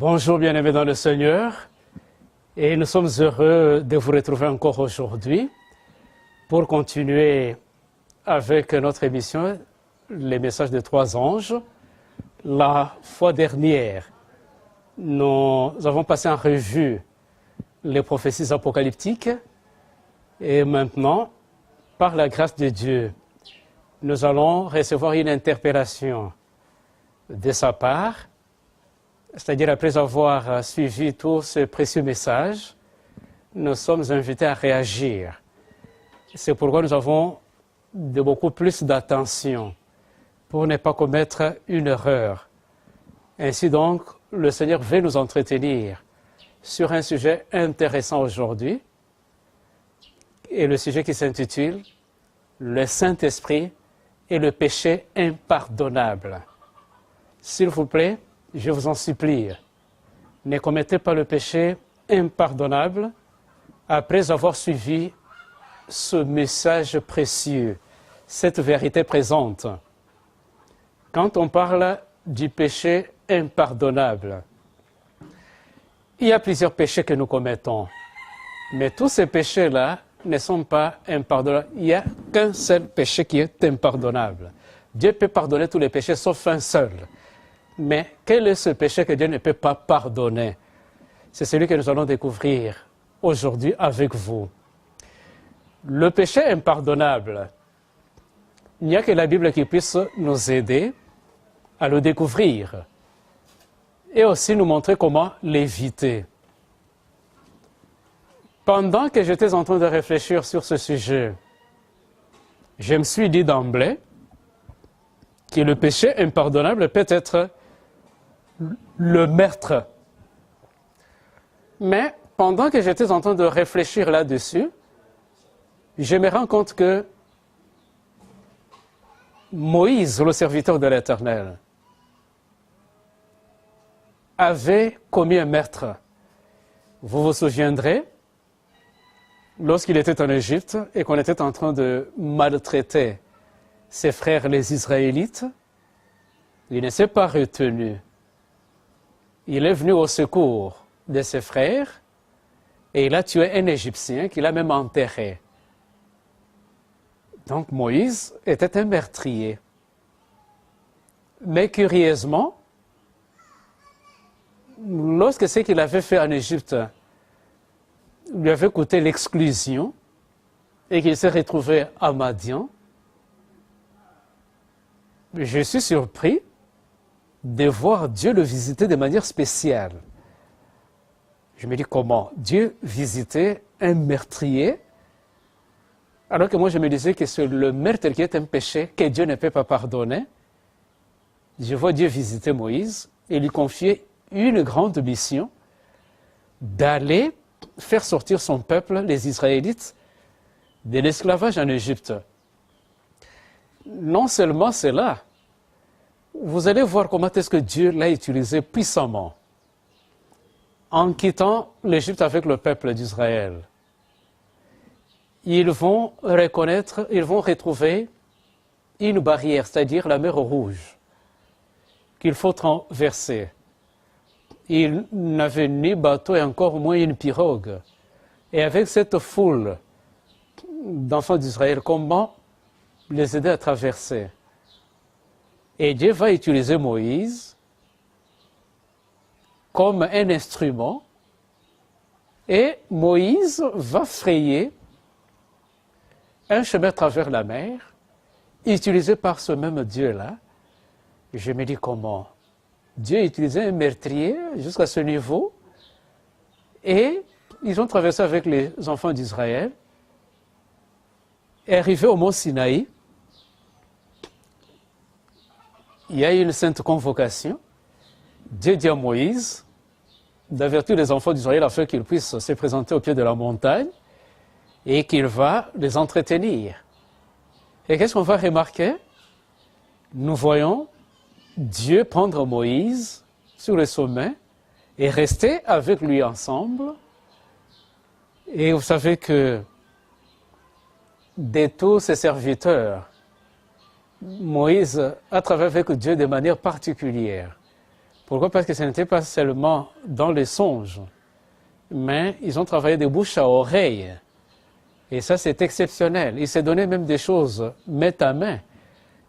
Bonjour bien-aimés dans le Seigneur, et nous sommes heureux de vous retrouver encore aujourd'hui pour continuer avec notre émission Les messages des trois anges. La fois dernière, nous avons passé en revue les prophéties apocalyptiques et maintenant, par la grâce de Dieu, nous allons recevoir une interpellation de sa part. C'est-à-dire, après avoir suivi tous ces précieux messages, nous sommes invités à réagir. C'est pourquoi nous avons de beaucoup plus d'attention pour ne pas commettre une erreur. Ainsi donc, le Seigneur veut nous entretenir sur un sujet intéressant aujourd'hui, et le sujet qui s'intitule « Le Saint-Esprit et le péché impardonnable ». S'il vous plaît, je vous en supplie, ne commettez pas le péché impardonnable après avoir suivi ce message précieux, cette vérité présente. Quand on parle du péché impardonnable, il y a plusieurs péchés que nous commettons, mais tous ces péchés-là ne sont pas impardonnables. Il n'y a qu'un seul péché qui est impardonnable. Dieu peut pardonner tous les péchés sauf un seul. Mais quel est ce péché que Dieu ne peut pas pardonner? C'est celui que nous allons découvrir aujourd'hui avec vous. Le péché impardonnable, il n'y a que la Bible qui puisse nous aider à le découvrir et aussi nous montrer comment l'éviter. Pendant que j'étais en train de réfléchir sur ce sujet, je me suis dit d'emblée que le péché impardonnable peut être le meurtre. Mais pendant que j'étais en train de réfléchir là-dessus, je me rends compte que Moïse, le serviteur de l'Éternel, avait commis un meurtre. Vous vous souviendrez, lorsqu'il était en Égypte et qu'on était en train de maltraiter ses frères les Israélites, il ne s'est pas retenu. Il est venu au secours de ses frères et il a tué un Égyptien qu'il a même enterré. Donc Moïse était un meurtrier. Mais curieusement, lorsque ce qu'il avait fait en Égypte lui avait coûté l'exclusion et qu'il s'est retrouvé à Madian, je suis surpris de voir Dieu le visiter de manière spéciale. Je me dis comment Dieu visitait un meurtrier, alors que moi je me disais que c'est le meurtre qui est un péché que Dieu ne peut pas pardonner. Je vois Dieu visiter Moïse et lui confier une grande mission d'aller faire sortir son peuple, les Israélites, de l'esclavage en Égypte. Non seulement cela, vous allez voir comment est-ce que Dieu l'a utilisé puissamment en quittant l'Égypte avec le peuple d'Israël. Ils vont retrouver une barrière, c'est-à-dire la mer Rouge, qu'il faut traverser. Ils n'avaient ni bateau et encore moins une pirogue. Et avec cette foule d'enfants d'Israël, comment les aider à traverser? Et Dieu va utiliser Moïse comme un instrument et Moïse va frayer un chemin à travers la mer, utilisé par ce même Dieu-là. Je me dis comment Dieu utilisait un meurtrier jusqu'à ce niveau et ils ont traversé avec les enfants d'Israël et arrivé au mont Sinaï. Il y a une sainte convocation. Dieu dit à Moïse d'avertir les enfants d'Israël afin qu'ils puissent se présenter au pied de la montagne et qu'il va les entretenir. Et qu'est-ce qu'on va remarquer? Nous voyons Dieu prendre Moïse sur le sommet et rester avec lui ensemble. Et vous savez que de tous ses serviteurs, Moïse a travaillé avec Dieu de manière particulière Pourquoi? Parce que ce n'était pas seulement dans les songes, mais ils ont travaillé de bouche à oreille. Et ça, c'est exceptionnel. Il s'est donné même des choses main à main.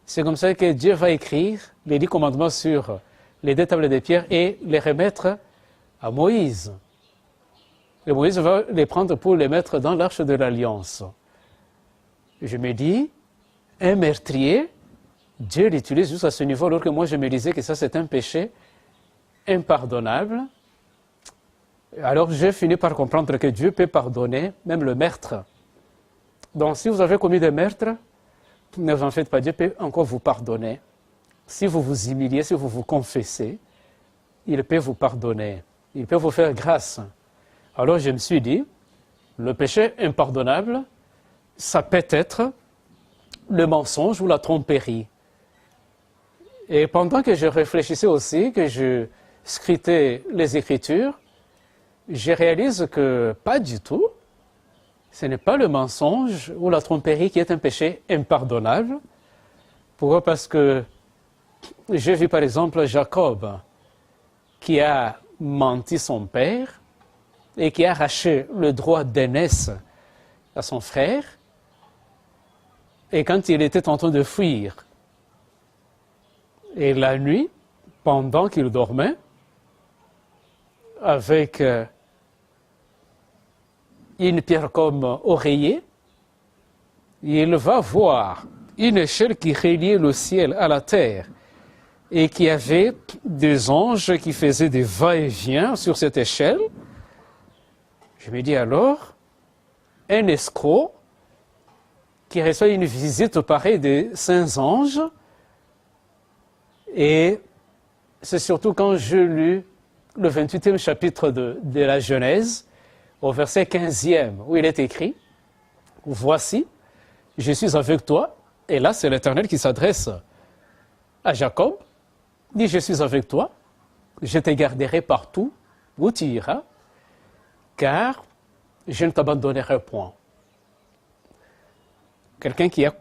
C'est comme ça que Dieu va écrire les 10 commandements sur les 2 tables de pierre et les remettre à Moïse. Et Moïse va les prendre pour les mettre dans l'arche de l'Alliance. Je me dis, un meurtrier, Dieu l'utilise juste à ce niveau, alors que moi je me disais que ça c'est un péché impardonnable. Alors j'ai fini par comprendre que Dieu peut pardonner même le meurtre. Donc si vous avez commis des meurtres, ne vous en faites pas, Dieu peut encore vous pardonner. Si vous vous humiliez, si vous vous confessez, il peut vous pardonner. Il peut vous faire grâce. Alors je me suis dit, le péché impardonnable, ça peut être le mensonge ou la tromperie. Et pendant que je réfléchissais aussi, que je scrutais les Écritures, je réalise que pas du tout. Ce n'est pas le mensonge ou la tromperie qui est un péché impardonnable. Pourquoi? Parce que j'ai vu par exemple Jacob qui a menti son père et qui a arraché le droit d'aînesse à son frère. Et quand il était en train de fuir, et la nuit, pendant qu'il dormait, avec une pierre comme oreiller, il va voir une échelle qui reliait le ciel à la terre et qui avait des anges qui faisaient des va-et-vient sur cette échelle. Je me dis alors, un escroc qui reçoit une visite pareille des saints anges, et c'est surtout quand je lus le 28e chapitre de la Genèse, au verset 15e, où il est écrit, « Voici, je suis avec toi », et là c'est l'Éternel qui s'adresse à Jacob, dit « Je suis avec toi, je te garderai partout où tu iras, car je ne t'abandonnerai point. » Quelqu'un qui a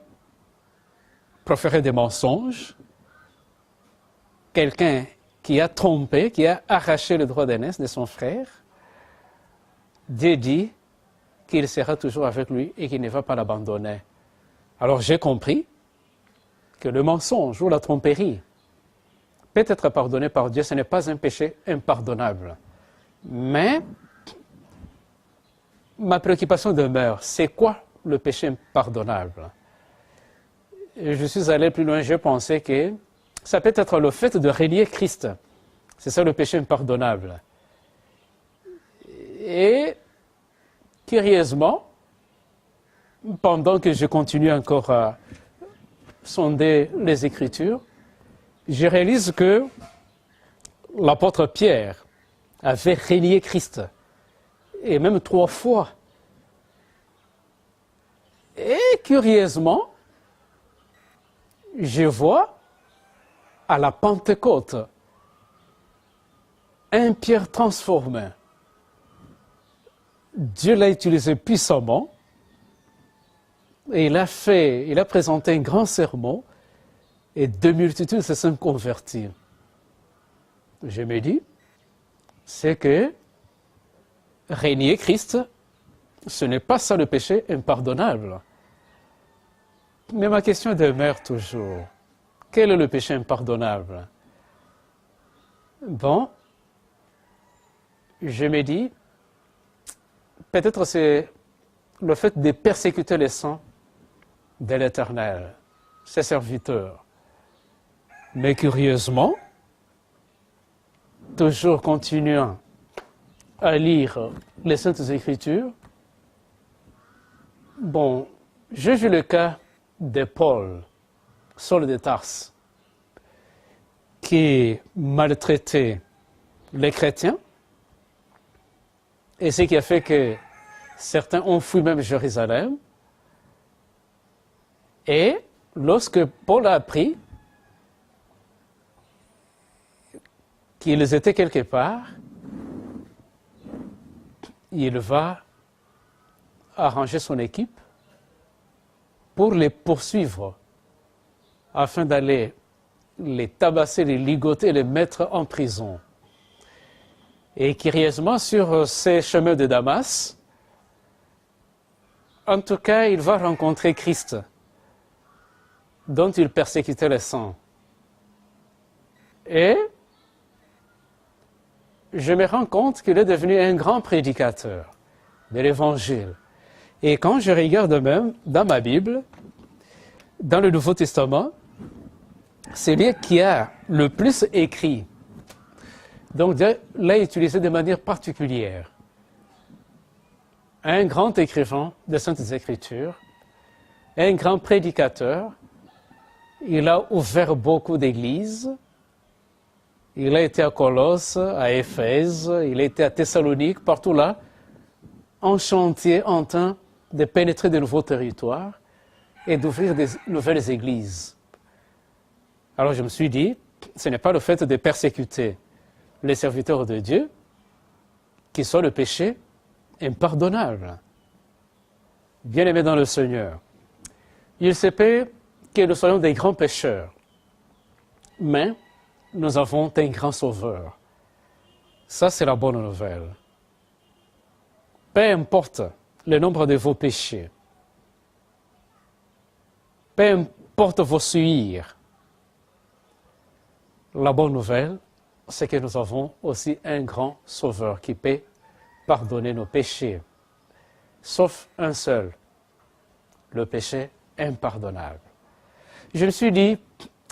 proféré des mensonges, quelqu'un qui a trompé, qui a arraché le droit d'aînesse de son frère, Dieu dit qu'il sera toujours avec lui et qu'il ne va pas l'abandonner. Alors j'ai compris que le mensonge ou la tromperie peut être pardonné par Dieu, ce n'est pas un péché impardonnable. Mais ma préoccupation demeure, c'est quoi le péché impardonnable? Et je suis allé plus loin, j'ai pensé que ça peut être le fait de renier Christ. C'est ça le péché impardonnable. Et curieusement, pendant que je continue encore à sonder les Écritures, je réalise que l'apôtre Pierre avait renié Christ, et même 3 fois. Et curieusement, je vois à la Pentecôte un Pierre transformé. Dieu l'a utilisé puissamment et il a présenté un grand sermon et de multitudes se sont converties. Je me dis, c'est que renier Christ, ce n'est pas ça le péché impardonnable. Mais ma question demeure toujours. Quel est le péché impardonnable? Bon, je me dis, peut-être c'est le fait de persécuter les saints de l'Éternel, ses serviteurs. Mais curieusement, toujours continuant à lire les Saintes Écritures, bon, j'ai vu le cas de Paul, Saul de Tarse, qui maltraitait les chrétiens, et ce qui a fait que certains ont fui même Jérusalem. Et lorsque Paul a appris qu'ils étaient quelque part, il va arranger son équipe pour les poursuivre afin d'aller les tabasser, les ligoter, les mettre en prison. Et curieusement, sur ces chemins de Damas, en tout cas, il va rencontrer Christ, dont il persécutait les saints. Et je me rends compte qu'il est devenu un grand prédicateur de l'Évangile. Et quand je regarde même dans ma Bible, dans le Nouveau Testament, c'est lui qui a le plus écrit. Donc Dieu l'a utilisé de manière particulière. Un grand écrivain des Saintes Écritures, un grand prédicateur, il a ouvert beaucoup d'églises. Il a été à Colosse, à Éphèse, il a été à Thessalonique, partout là, en chantier, en train de pénétrer de nouveaux territoires et d'ouvrir des nouvelles églises. Alors je me suis dit, ce n'est pas le fait de persécuter les serviteurs de Dieu qui soit le péché impardonnable. Bien-aimés dans le Seigneur, il se peut que nous soyons des grands pécheurs, mais nous avons un grand sauveur. Ça, c'est la bonne nouvelle. Peu importe le nombre de vos péchés, peu importe vos souillures, la bonne nouvelle, c'est que nous avons aussi un grand sauveur qui peut pardonner nos péchés, sauf un seul, le péché impardonnable. Je me suis dit,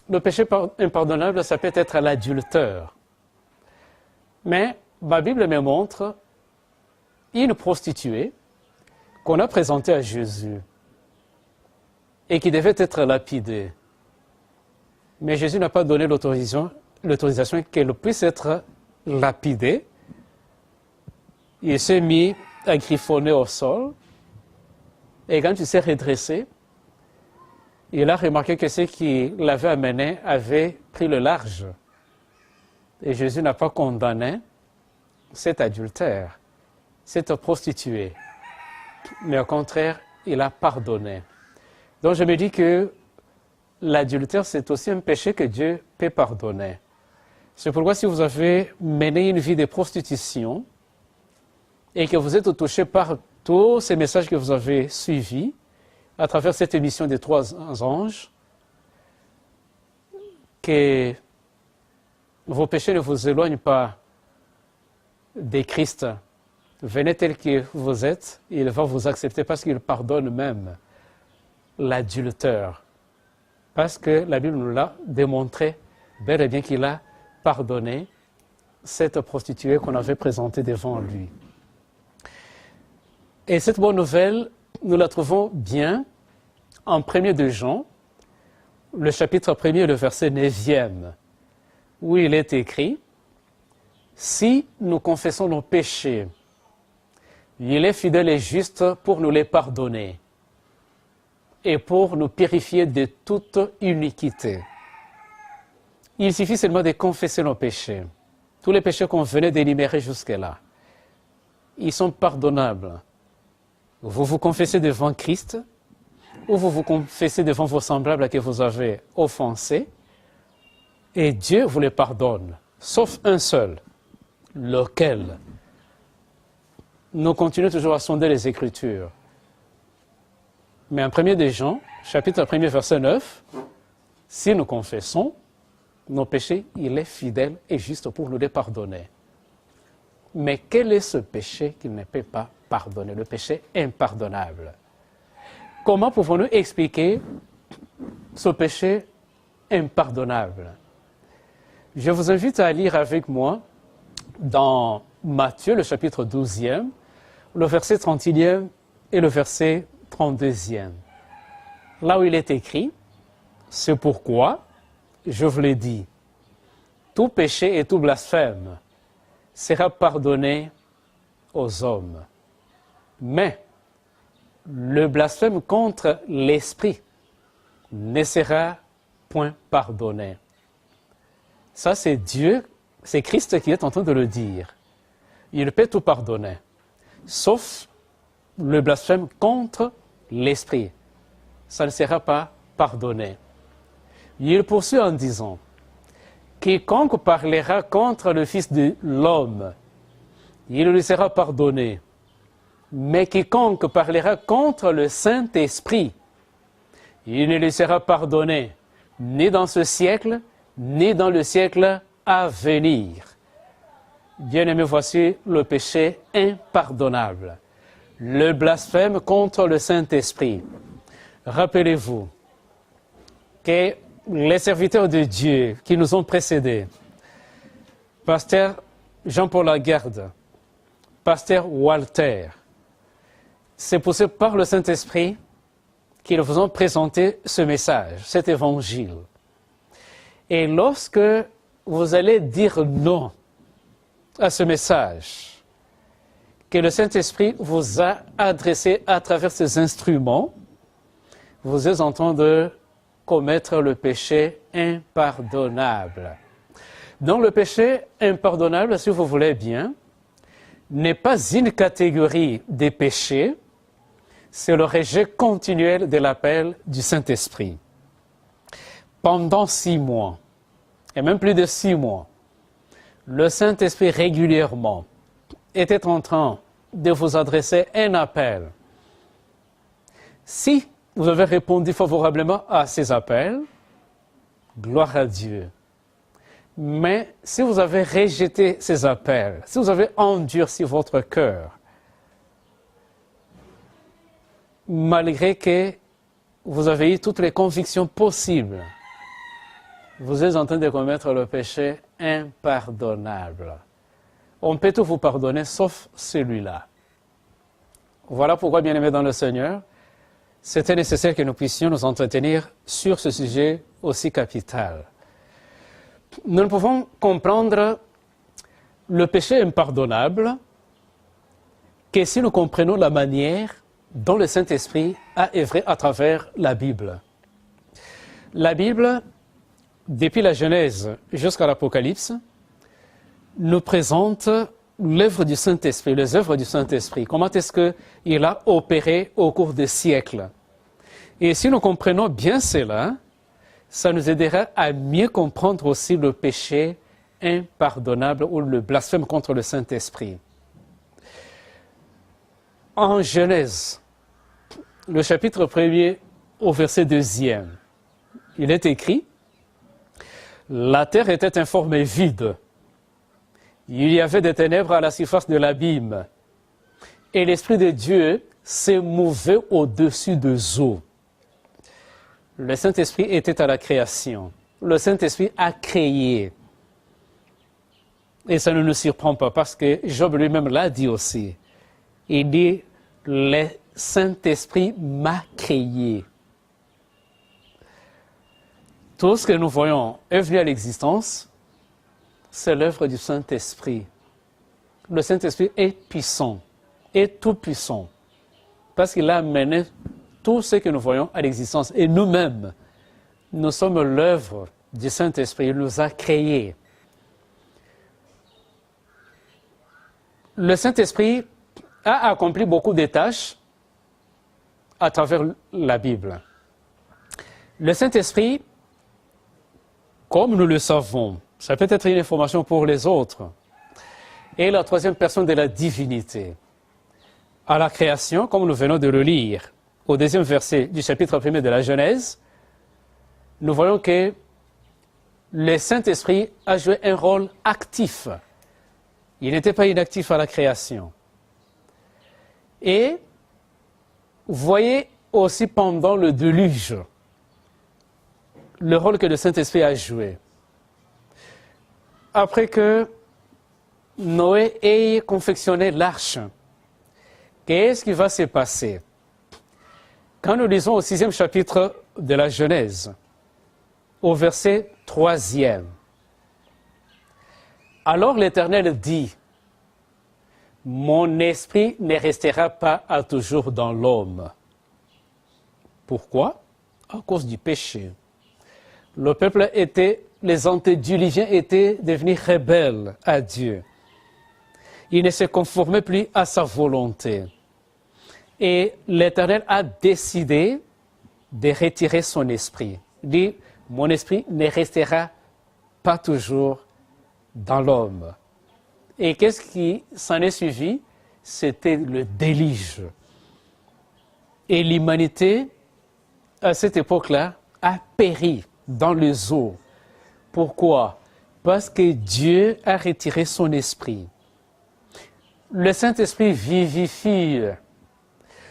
le péché impardonnable, ça peut être l'adultère. Mais ma Bible me montre une prostituée qu'on a présentée à Jésus et qui devait être lapidée. Mais Jésus n'a pas donné l'autorisation qu'elle puisse être lapidée. Il s'est mis à griffonner au sol et quand il s'est redressé, il a remarqué que ceux qui l'avaient amené avaient pris le large. Et Jésus n'a pas condamné cet adultère, cette prostituée. Mais au contraire, il a pardonné. Donc je me dis que l'adultère, c'est aussi un péché que Dieu peut pardonner. C'est pourquoi si vous avez mené une vie de prostitution et que vous êtes touché par tous ces messages que vous avez suivis, à travers cette émission des 3 anges, que vos péchés ne vous éloignent pas de Christ. Venez tel que vous êtes, il va vous accepter parce qu'il pardonne même l'adultère. Parce que la Bible nous l'a démontré, bel et bien qu'il a pardonné cette prostituée qu'on avait présentée devant lui. Et cette bonne nouvelle, nous la trouvons bien en 1er de Jean, le chapitre 1er, le verset 9e, où il est écrit « Si nous confessons nos péchés, il est fidèle et juste pour nous les pardonner et pour nous purifier de toute iniquité. » Il suffit seulement de confesser nos péchés. Tous les péchés qu'on venait d'énumérer jusque-là, ils sont pardonnables. Vous vous confessez devant Christ, ou vous vous confessez devant vos semblables que vous avez offensés, et Dieu vous les pardonne, sauf un seul, lequel nous continuons toujours à sonder les Écritures. Mais en 1er de Jean, chapitre 1er, verset 9, si nous confessons nos péchés, il est fidèle et juste pour nous les pardonner. Mais quel est ce péché qu'il ne peut pas pardonner, le péché impardonnable? Comment pouvons-nous expliquer ce péché impardonnable? Je vous invite à lire avec moi dans Matthieu, le chapitre 12e, le verset 31e et le verset 32e. Là où il est écrit, « C'est pourquoi, je vous l'ai dit, tout péché et tout blasphème sera pardonné aux hommes. Mais le blasphème contre l'Esprit ne sera point pardonné. » Ça, c'est Dieu, c'est Christ qui est en train de le dire. Il peut tout pardonner, sauf le blasphème contre l'Esprit. Ça ne sera pas pardonné. Il poursuit en disant, quiconque parlera contre le Fils de l'homme, il lui sera pardonné. Mais quiconque parlera contre le Saint-Esprit, il ne lui sera pardonné, ni dans ce siècle, ni dans le siècle à venir. Bien-aimés, voici le péché impardonnable, le blasphème contre le Saint-Esprit. Rappelez-vous que les serviteurs de Dieu qui nous ont précédés, pasteur Jean-Paul Lagarde, pasteur Walter, c'est poussé par le Saint-Esprit qu'ils vous ont présenté ce message, cet évangile. Et lorsque vous allez dire non à ce message que le Saint-Esprit vous a adressé à travers ces instruments, vous êtes en train de commettre le péché impardonnable. Donc le péché impardonnable, si vous voulez bien, n'est pas une catégorie des péchés, c'est le rejet continuel de l'appel du Saint-Esprit. Pendant 6 mois, et même plus de 6 mois, le Saint-Esprit régulièrement était en train de vous adresser un appel. Si vous avez répondu favorablement à ces appels, gloire à Dieu. Mais si vous avez rejeté ces appels, si vous avez endurci votre cœur, malgré que vous avez eu toutes les convictions possibles, vous êtes en train de commettre le péché impardonnable. On peut tout vous pardonner sauf celui-là. Voilà pourquoi, bien-aimés dans le Seigneur, c'était nécessaire que nous puissions nous entretenir sur ce sujet aussi capital. Nous ne pouvons comprendre le péché impardonnable que si nous comprenons la manière dont le Saint-Esprit a œuvré à travers la Bible. La Bible, depuis la Genèse jusqu'à l'Apocalypse, nous présente l'œuvre du Saint-Esprit, les œuvres du Saint-Esprit. Comment est-ce qu'il a opéré au cours des siècles. Et si nous comprenons bien cela, ça nous aidera à mieux comprendre aussi le péché impardonnable ou le blasphème contre le Saint-Esprit. En Genèse, le chapitre 1er au verset 2e, il est écrit « La terre était informée vide. Il y avait des ténèbres à la surface de l'abîme. Et l'Esprit de Dieu se mouvait au-dessus des eaux. » Le Saint-Esprit était à la création. Le Saint-Esprit a créé. Et ça ne nous surprend pas parce que Job lui-même l'a dit aussi. Il dit « Le Saint-Esprit m'a créé ». Tout ce que nous voyons est venu à l'existence, c'est l'œuvre du Saint-Esprit. Le Saint-Esprit est puissant, est tout puissant, parce qu'il a amené tout ce que nous voyons à l'existence. Et nous-mêmes, nous sommes l'œuvre du Saint-Esprit. Il nous a créés. Le Saint-Esprit a accompli beaucoup de tâches à travers la Bible. Le Saint-Esprit, comme nous le savons, ça peut être une information pour les autres, est la troisième personne de la divinité. À la création, comme nous venons de le lire, au deuxième verset du chapitre 1er de la Genèse, nous voyons que le Saint-Esprit a joué un rôle actif. Il n'était pas inactif à la création. Et voyez aussi pendant le déluge le rôle que le Saint-Esprit a joué. Après que Noé ait confectionné l'arche, qu'est-ce qui va se passer? Quand nous lisons au 6e chapitre de la Genèse, au verset 3e, alors l'Éternel dit, « Mon esprit ne restera pas à toujours dans l'homme. » Pourquoi? À cause du péché. Le peuple les antédiluviens étaient devenus rebelles à Dieu. Ils ne se conformaient plus à sa volonté. Et l'Éternel a décidé de retirer son esprit. Il dit, mon esprit ne restera pas toujours dans l'homme. Et qu'est-ce qui s'en est suivi? C'était le déluge. Et l'humanité, à cette époque-là, a péri dans les eaux. Pourquoi? Parce que Dieu a retiré son esprit. Le Saint-Esprit vivifie.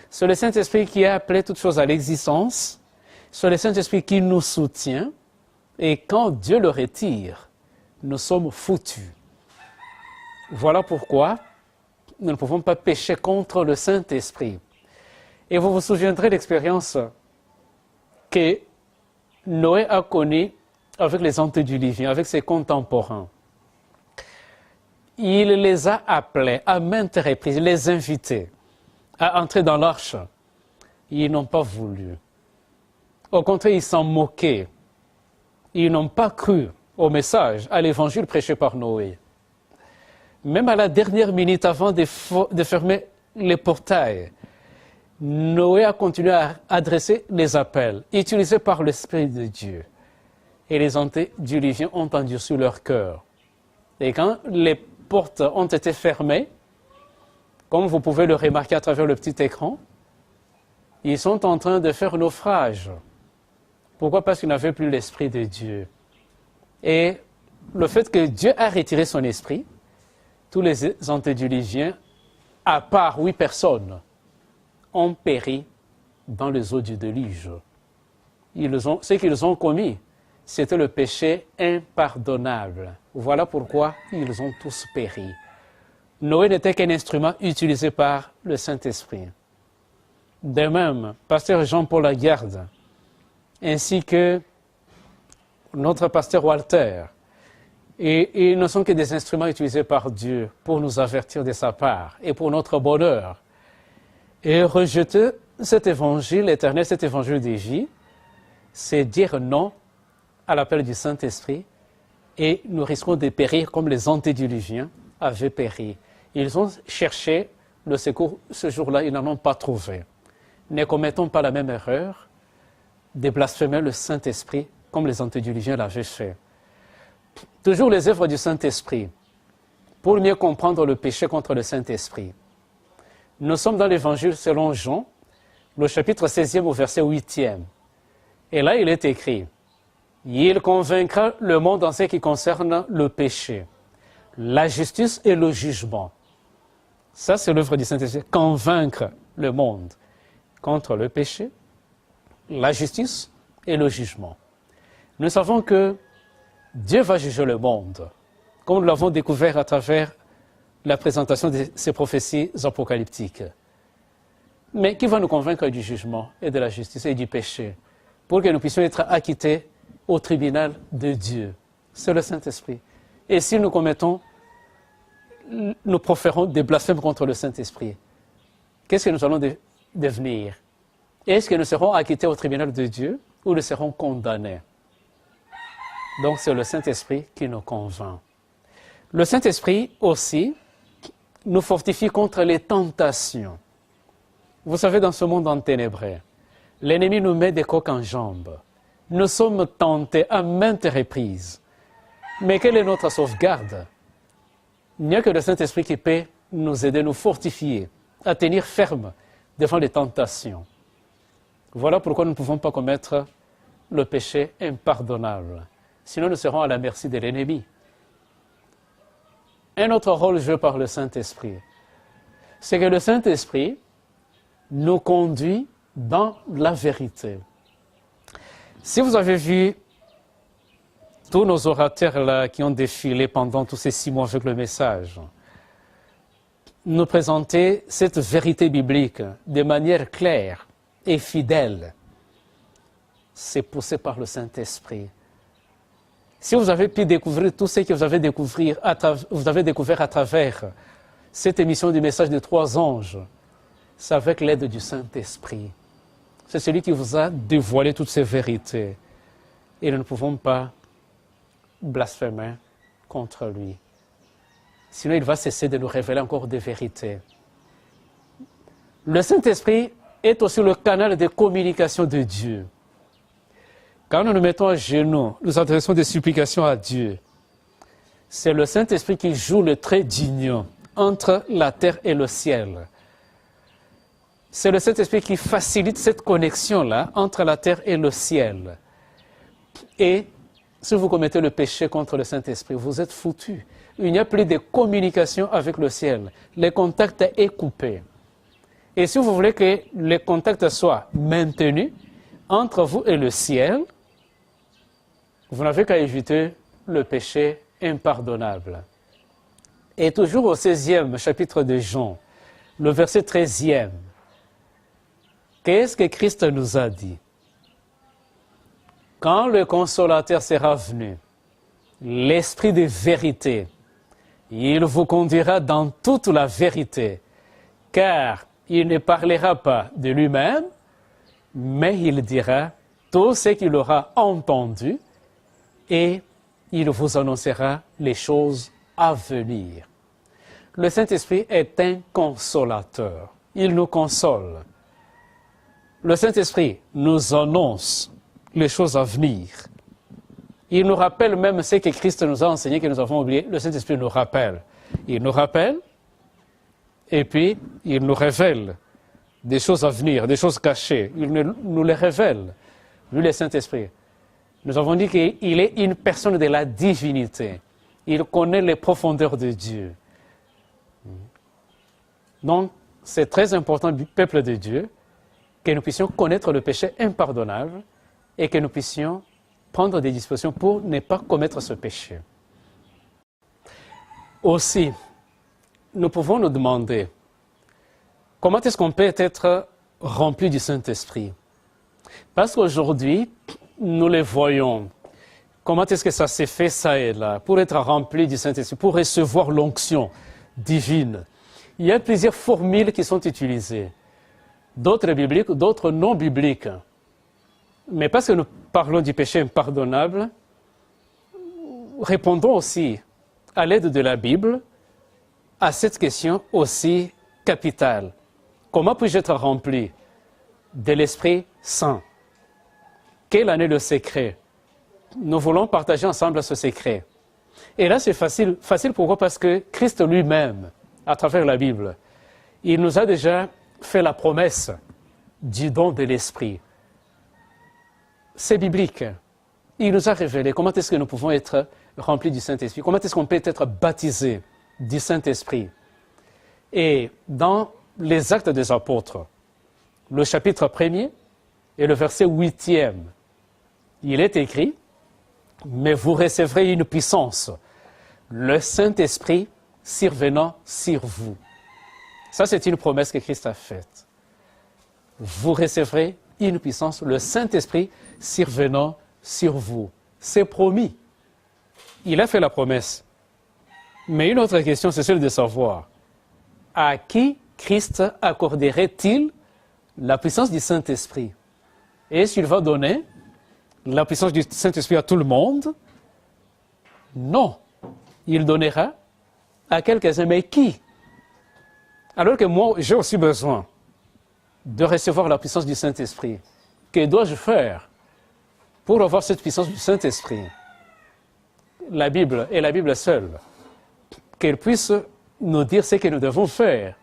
C'est le Saint-Esprit qui a appelé toutes choses à l'existence. C'est le Saint-Esprit qui nous soutient. Et quand Dieu le retire, nous sommes foutus. Voilà pourquoi nous ne pouvons pas pécher contre le Saint-Esprit. Et vous vous souviendrez de l'expérience que Noé a connue avec les antédiluviens, avec ses contemporains. Il les a appelés à maintes reprises, les invités à entrer dans l'arche. Ils n'ont pas voulu. Au contraire, ils s'en moquaient. Ils n'ont pas cru au message, à l'évangile prêché par Noé. Même à la dernière minute avant de fermer les portails, Noé a continué à adresser les appels utilisés par l'Esprit de Dieu. Et les antédiluviens ont endurci leur cœur. Et quand les portes ont été fermées, comme vous pouvez le remarquer à travers le petit écran, ils sont en train de faire naufrage. Pourquoi? Parce qu'ils n'avaient plus l'Esprit de Dieu. Et le fait que Dieu a retiré son esprit, tous les antédiluviens, à part 8 personnes, ont péri dans les eaux du déluge. Ce qu'ils ont commis, c'était le péché impardonnable. Voilà pourquoi ils ont tous péri. Noé n'était qu'un instrument utilisé par le Saint-Esprit. De même, pasteur Jean-Paul Lagarde, ainsi que notre pasteur Walter, et ils ne sont que des instruments utilisés par Dieu pour nous avertir de sa part et pour notre bonheur. Et rejeter cet évangile éternel, cet évangile de vie, c'est dire non à l'appel du Saint-Esprit et nous risquons de périr comme les antédiluviens avaient péri. Ils ont cherché le secours ce jour-là, ils n'en ont pas trouvé. Ne commettons pas la même erreur de blasphémer le Saint-Esprit comme les antédiluviens l'avaient fait. Toujours les œuvres du Saint-Esprit pour mieux comprendre le péché contre le Saint-Esprit. Nous sommes dans l'Évangile selon Jean, le chapitre 16e au verset 8e. Et là, il est écrit « Il convaincra le monde en ce qui concerne le péché, la justice et le jugement. » Ça, c'est l'œuvre du Saint-Esprit, convaincre le monde contre le péché, la justice et le jugement. Nous savons que Dieu va juger le monde, comme nous l'avons découvert à travers la présentation de ces prophéties apocalyptiques. Mais qui va nous convaincre du jugement et de la justice et du péché pour que nous puissions être acquittés au tribunal de Dieu? C'est le Saint-Esprit. Et si nous proférons des blasphèmes contre le Saint-Esprit, qu'est-ce que nous allons devenir? Est-ce que nous serons acquittés au tribunal de Dieu ou nous serons condamnés? Donc c'est le Saint-Esprit qui nous convainc. Le Saint-Esprit aussi nous fortifie contre les tentations. Vous savez, dans ce monde enténébré, l'ennemi nous met des coques en jambes. Nous sommes tentés à maintes reprises. Mais quelle est notre sauvegarde? Il n'y a que le Saint-Esprit qui peut nous aider, nous fortifier, à tenir ferme devant les tentations. Voilà pourquoi nous ne pouvons pas commettre le péché impardonnable. Sinon, nous serons à la merci de l'ennemi. Un autre rôle joué par le Saint-Esprit, c'est que le Saint-Esprit nous conduit dans la vérité. Si vous avez vu tous nos orateurs là qui ont défilé pendant tous ces 6 mois avec le message, nous présenter cette vérité biblique de manière claire et fidèle, c'est poussé par le Saint-Esprit. Si vous avez pu découvrir tout ce que vous avez découvert à travers cette émission du message des 3 anges, c'est avec l'aide du Saint-Esprit. C'est celui qui vous a dévoilé toutes ces vérités. Et nous ne pouvons pas blasphémer contre lui. Sinon, il va cesser de nous révéler encore des vérités. Le Saint-Esprit est aussi le canal de communication de Dieu. Quand nous nous mettons à genoux, nous adressons des supplications à Dieu. C'est le Saint-Esprit qui joue le trait d'union entre la terre et le ciel. C'est le Saint-Esprit qui facilite cette connexion-là entre la terre et le ciel. Et si vous commettez le péché contre le Saint-Esprit, vous êtes foutus. Il n'y a plus de communication avec le ciel. Le contact est coupé. Et si vous voulez que le contact soit maintenu entre vous et le ciel, vous n'avez qu'à éviter le péché impardonnable. Et toujours au 16e chapitre de Jean, le verset 13e, qu'est-ce que Christ nous a dit? Quand le Consolateur sera venu, l'Esprit de vérité, il vous conduira dans toute la vérité, car il ne parlera pas de lui-même, mais il dira tout ce qu'il aura entendu et il vous annoncera les choses à venir. Le Saint-Esprit est un consolateur. Il nous console. Le Saint-Esprit nous annonce les choses à venir. Il nous rappelle même ce que Christ nous a enseigné, que nous avons oublié. Le Saint-Esprit nous rappelle. Il nous rappelle et puis il nous révèle des choses à venir, des choses cachées. Il nous les révèle, lui le Saint-Esprit. Nous avons dit qu'il est une personne de la divinité. Il connaît les profondeurs de Dieu. Donc, c'est très important du peuple de Dieu que nous puissions connaître le péché impardonnable et que nous puissions prendre des dispositions pour ne pas commettre ce péché. Aussi, nous pouvons nous demander comment est-ce qu'on peut être rempli du Saint-Esprit? Parce qu'aujourd'hui, nous les voyons. Comment est-ce que ça s'est fait, ça et là, pour être rempli du Saint-Esprit, pour recevoir l'onction divine? Il y a plusieurs formules qui sont utilisées. D'autres bibliques, d'autres non bibliques. Mais parce que nous parlons du péché impardonnable, répondons aussi, à l'aide de la Bible, à cette question aussi capitale. Comment puis-je être rempli de l'Esprit Saint? Quel en est le secret? Nous voulons partager ensemble ce secret. Et là, c'est facile. Facile pourquoi? Parce que Christ lui-même, à travers la Bible, il nous a déjà fait la promesse du don de l'Esprit. C'est biblique. Il nous a révélé comment est-ce que nous pouvons être remplis du Saint-Esprit, comment est-ce qu'on peut être baptisé du Saint-Esprit. Et dans les Actes des Apôtres, le chapitre 1er et le verset 8e, il est écrit « Mais vous recevrez une puissance, le Saint-Esprit survenant sur vous. » Ça, c'est une promesse que Christ a faite. Vous recevrez une puissance, le Saint-Esprit survenant sur vous. C'est promis. Il a fait la promesse. Mais une autre question, c'est celle de savoir à qui Christ accorderait-il la puissance du Saint-Esprit? Est-ce qu'il va donner la puissance du Saint-Esprit à tout le monde? Non. Il donnera à quelques-uns, mais qui? Alors que moi, j'ai aussi besoin de recevoir la puissance du Saint-Esprit. Que dois-je faire pour avoir cette puissance du Saint-Esprit? La Bible et la Bible seule, qu'elle puisse nous dire ce que nous devons faire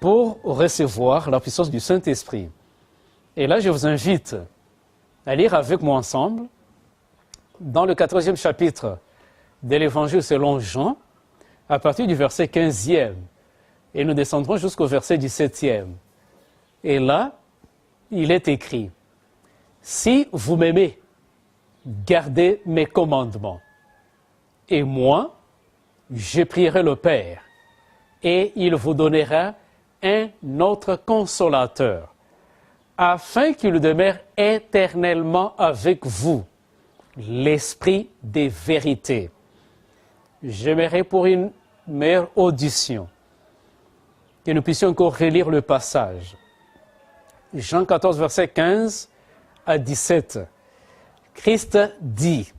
pour recevoir la puissance du Saint-Esprit. Et là, je vous invite à lire avec moi ensemble dans le 14e chapitre de l'Évangile selon Jean, à partir du verset 15e, et nous descendrons jusqu'au verset 17e. Et là, il est écrit « Si vous m'aimez, gardez mes commandements. Et moi, je prierai le Père, et il vous donnera un autre consolateur, afin qu'il demeure éternellement avec vous, l'Esprit des vérités. » J'aimerais pour une meilleure audition que nous puissions encore relire le passage. Jean 14, verset 15 à 17. Christ dit,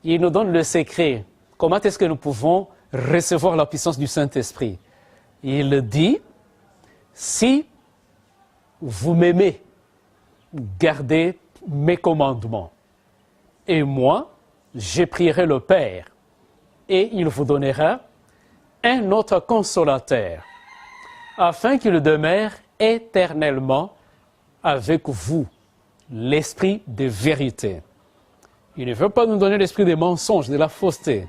il nous donne le secret. Comment est-ce que nous pouvons recevoir la puissance du Saint-Esprit? Il dit, si vous m'aimez, gardez mes commandements. Et moi, je prierai le Père, et il vous donnera un autre consolateur, afin qu'il demeure éternellement avec vous, l'esprit de vérité. Il ne veut pas nous donner l'esprit des mensonges, de la fausseté,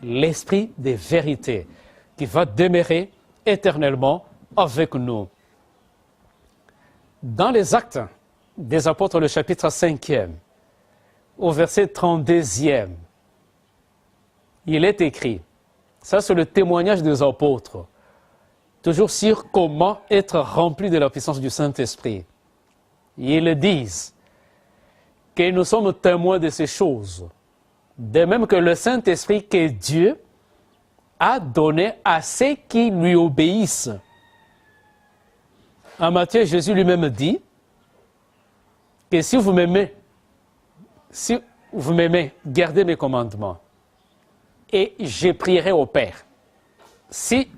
l'esprit de vérité, qui va demeurer éternellement avec nous. Dans les Actes des Apôtres, le chapitre 5e, au verset 32e, il est écrit, ça c'est le témoignage des apôtres, toujours sur comment être rempli de la puissance du Saint-Esprit. Ils disent que nous sommes témoins de ces choses, de même que le Saint-Esprit que Dieu a donné à ceux qui lui obéissent. En Matthieu, Jésus lui-même dit que si vous m'aimez, gardez mes commandements et je prierai au Père. Si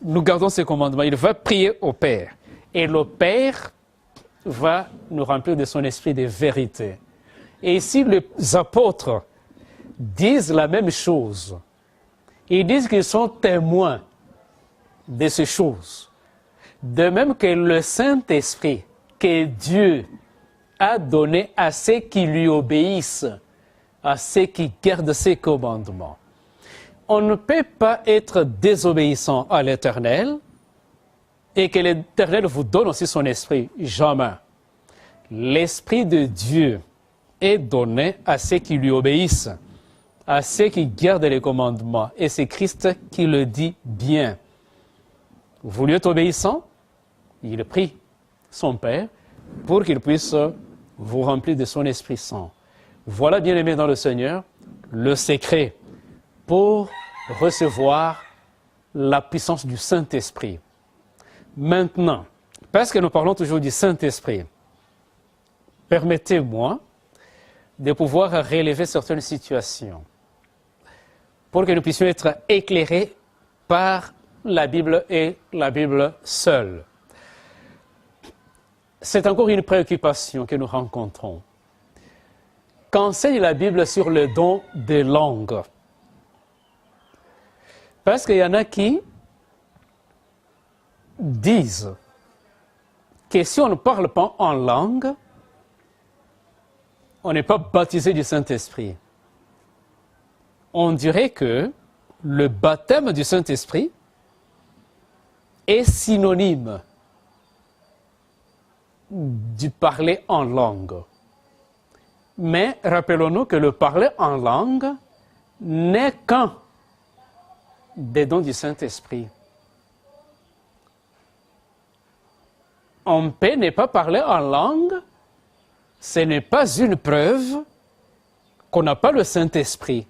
nous gardons ces commandements, il va prier au Père et le Père va nous remplir de son esprit de vérité. Et si les apôtres disent la même chose, ils disent qu'ils sont témoins de ces choses, de même que le Saint-Esprit que Dieu a donné à ceux qui lui obéissent, à ceux qui gardent ses commandements. On ne peut pas être désobéissant à l'Éternel et que l'Éternel vous donne aussi son esprit. Jamais. L'Esprit de Dieu est donné à ceux qui lui obéissent, à ceux qui gardent les commandements. Et c'est Christ qui le dit bien. Vous lui êtes obéissant, il prie son Père pour qu'il puisse vous remplir de son Esprit Saint. Voilà, bien-aimés dans le Seigneur, le secret pour recevoir la puissance du Saint-Esprit. Maintenant, parce que nous parlons toujours du Saint-Esprit, permettez-moi de pouvoir relever certaines situations pour que nous puissions être éclairés par la Bible et la Bible seule. C'est encore une préoccupation que nous rencontrons. Qu'enseigne la Bible sur le don des langues? Parce qu'il y en a qui disent que si on ne parle pas en langue, on n'est pas baptisé du Saint-Esprit. On dirait que le baptême du Saint-Esprit est synonyme du parler en langue. Mais rappelons-nous que le parler en langue n'est qu'un des dons du Saint-Esprit. On peut ne pas parler en langue, ce n'est pas une preuve qu'on n'a pas le Saint-Esprit.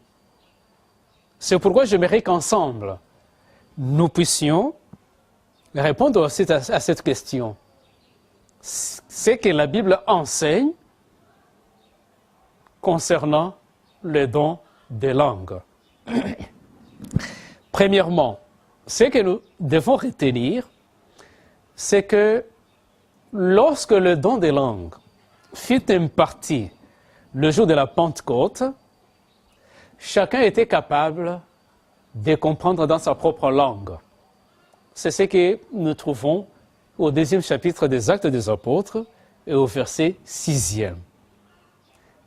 C'est pourquoi j'aimerais qu'ensemble, nous puissions répondre à cette question. C'est que la Bible enseigne concernant le don des langues. Premièrement, ce que nous devons retenir, c'est que lorsque le don des langues fut imparti le jour de la Pentecôte, chacun était capable de comprendre dans sa propre langue. C'est ce que nous trouvons au 2e chapitre des Actes des Apôtres et au verset 6e.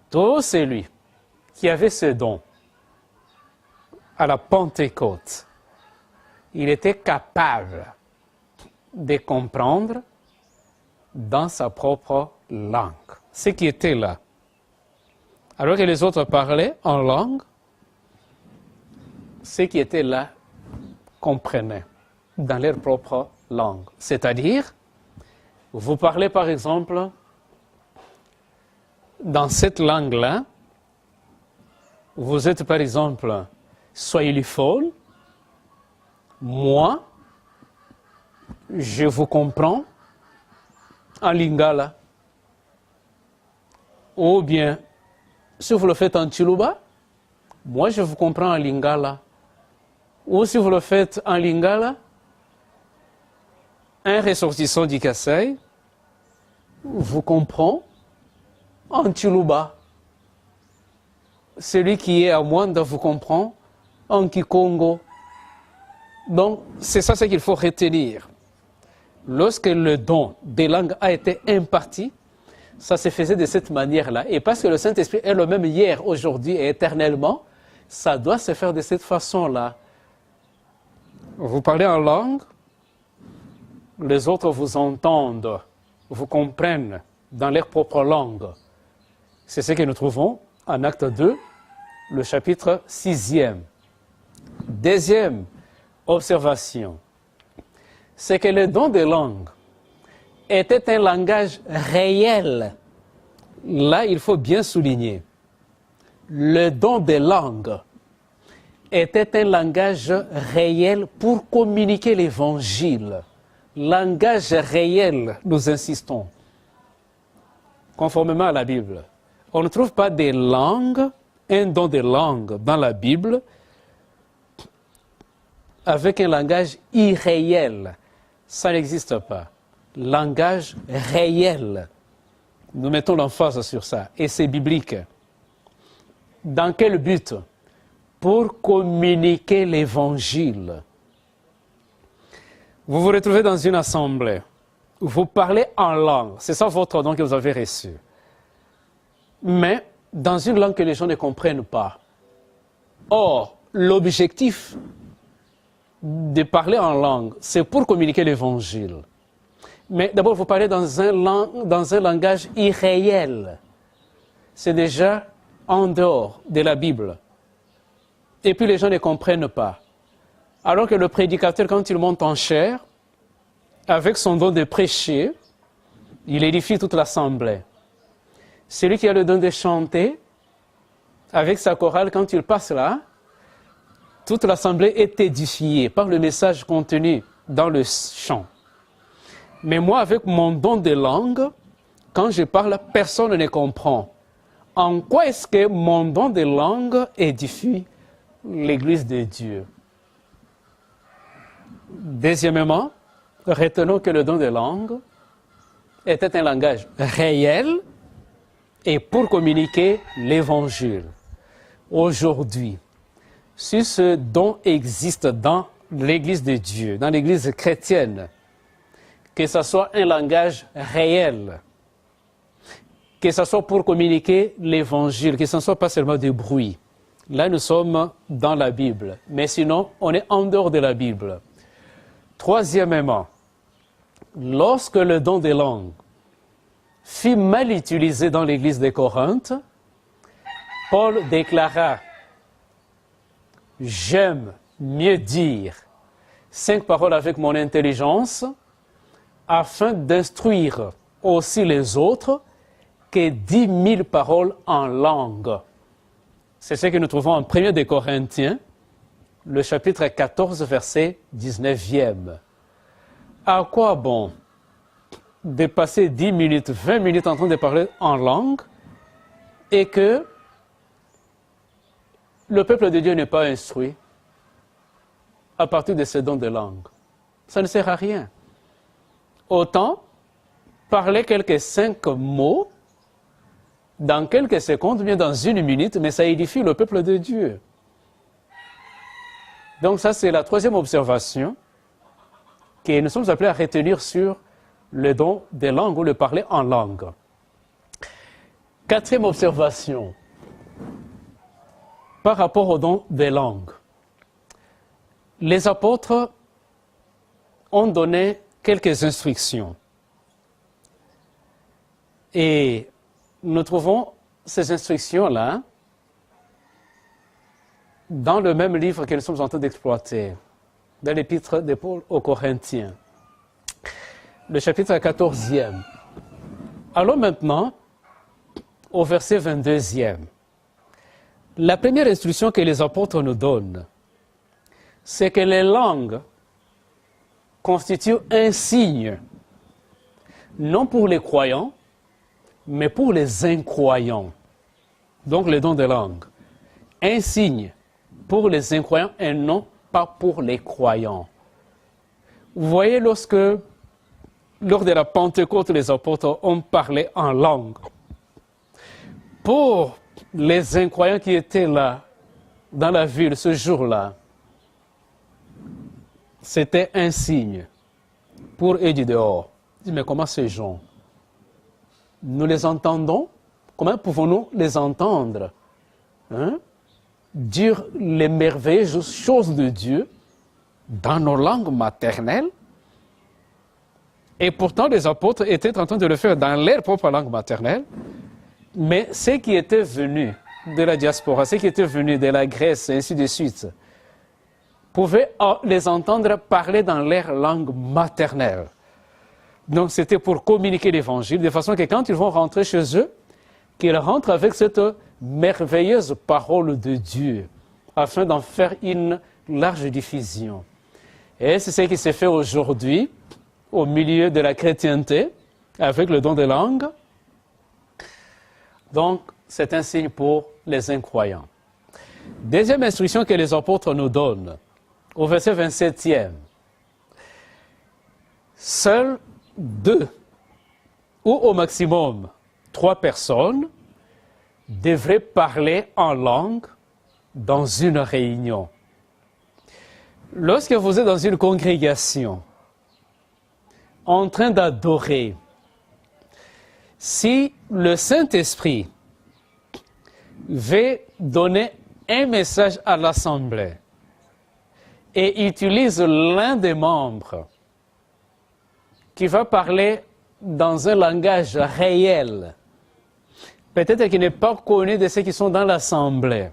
Tout celui qui avait ce don à la Pentecôte, il était capable de comprendre dans sa propre langue ce qui était là. Alors que les autres parlaient en langue, ceux qui étaient là comprenaient dans leur propre langue. C'est-à-dire, vous parlez par exemple dans cette langue-là, vous êtes par exemple swahiliphone, moi, je vous comprends en lingala. Ou bien, si vous le faites en Chiluba, moi je vous comprends en lingala. Ou si vous le faites en lingala, un ressortissant du Kasaï vous comprend en Chiluba. celui qui est à Mwanda vous comprend en Kikongo. Donc, c'est ça ce qu'il faut retenir. Lorsque le don des langues a été imparti, ça se faisait de cette manière-là. Et parce que le Saint-Esprit est le même hier, aujourd'hui et éternellement, ça doit se faire de cette façon-là. Vous parlez en langue, les autres vous entendent, vous comprennent dans leur propre langue. C'est ce que nous trouvons en Acte 2, le chapitre 6e. Deuxième observation, c'est que le don des langues était un langage réel. Là, il faut bien souligner. Le don des langues était un langage réel pour communiquer l'évangile. Langage réel, nous insistons, conformément à la Bible. On ne trouve pas des langues, un don des langues dans la Bible avec un langage irréel. Ça n'existe pas. Langage réel. Nous mettons l'emphase sur ça. Et c'est biblique. Dans quel but? Pour communiquer l'évangile. Vous vous retrouvez dans une assemblée. Vous parlez en langue. C'est ça votre don que vous avez reçu. Mais dans une langue que les gens ne comprennent pas. Or, l'objectif de parler en langue, c'est pour communiquer l'évangile. Mais d'abord, vous parlez dans un langage irréel. C'est déjà en dehors de la Bible. Et puis les gens ne comprennent pas. Alors que le prédicateur, quand il monte en chair, avec son don de prêcher, il édifie toute l'assemblée. Celui qui a le don de chanter, avec sa chorale, quand il passe là, toute l'assemblée est édifiée par le message contenu dans le chant. Mais moi, avec mon don de langue, quand je parle, personne ne comprend. En quoi est-ce que mon don de langue édifie l'Église de Dieu? Deuxièmement, retenons que le don de langue était un langage réel et pour communiquer l'Évangile. Aujourd'hui, si ce don existe dans l'Église de Dieu, dans l'Église chrétienne, que ce soit un langage réel, que ce soit pour communiquer l'Évangile, que ce ne soit pas seulement du bruit. Là, nous sommes dans la Bible, mais sinon, on est en dehors de la Bible. Troisièmement, lorsque le don des langues fut mal utilisé dans l'Église de Corinthe, Paul déclara « J'aime mieux dire 5 paroles avec mon intelligence afin d'instruire aussi les autres que 10 000 paroles en langue. » C'est ce que nous trouvons en 1 Corinthiens, le chapitre 14, verset 19e. À quoi bon de passer 10 minutes, 20 minutes en train de parler en langue et que le peuple de Dieu n'est pas instruit à partir de ce don de langue? Ça ne sert à rien. Autant parler quelques 5 mots dans quelques secondes, bien dans 1 minute, mais ça édifie le peuple de Dieu. Donc ça, c'est la troisième observation que nous sommes appelés à retenir sur le don des langues ou le parler en langue. Quatrième observation, par rapport au don des langues. Les apôtres ont donné quelques instructions. Et nous trouvons ces instructions-là dans le même livre que nous sommes en train d'exploiter, dans l'épître de Paul aux Corinthiens, le chapitre 14e. Allons maintenant au verset 22e. La première instruction que les apôtres nous donnent, c'est que les langues constituent un signe, non pour les croyants, mais pour les incroyants. Donc le don des langues. Un signe pour les incroyants et non pas pour les croyants. Vous voyez, lors de la Pentecôte, les apôtres ont parlé en langue pour les incroyants qui étaient là, dans la ville, ce jour-là, c'était un signe pour eux du dehors. Ils disent, mais comment ces gens, nous les entendons? Comment pouvons-nous les entendre dire les merveilleuses choses de Dieu dans nos langues maternelles? Et pourtant, les apôtres étaient en train de le faire dans leur propre langue maternelle. Mais ceux qui étaient venus de la diaspora, ceux qui étaient venus de la Grèce, et ainsi de suite, pouvaient les entendre parler dans leur langue maternelle. Donc c'était pour communiquer l'évangile, de façon que quand ils vont rentrer chez eux, qu'ils rentrent avec cette merveilleuse parole de Dieu, afin d'en faire une large diffusion. Et c'est ce qui s'est fait aujourd'hui, au milieu de la chrétienté, avec le don des langues. Donc, c'est un signe pour les incroyants. Deuxième instruction que les apôtres nous donnent, au verset 27e. Seuls 2 ou au maximum 3 personnes devraient parler en langue dans une réunion. Lorsque vous êtes dans une congrégation, en train d'adorer, si le Saint-Esprit veut donner un message à l'Assemblée et utilise l'un des membres qui va parler dans un langage réel, peut-être qu'il n'est pas connu de ceux qui sont dans l'Assemblée,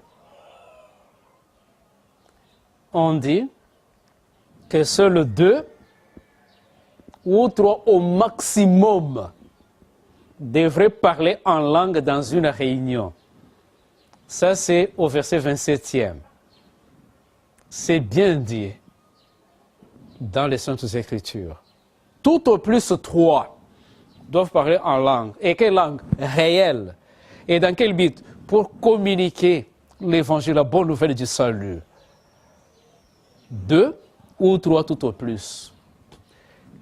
on dit que seuls 2 ou 3 au maximum devraient parler en langue dans une réunion. Ça, c'est au verset 27e. C'est bien dit dans les Saintes Écritures. Tout au plus 3 doivent parler en langue. Et quelle langue? Réelle. Et dans quel but? Pour communiquer l'évangile, la bonne nouvelle du salut. 2 ou 3 tout au plus.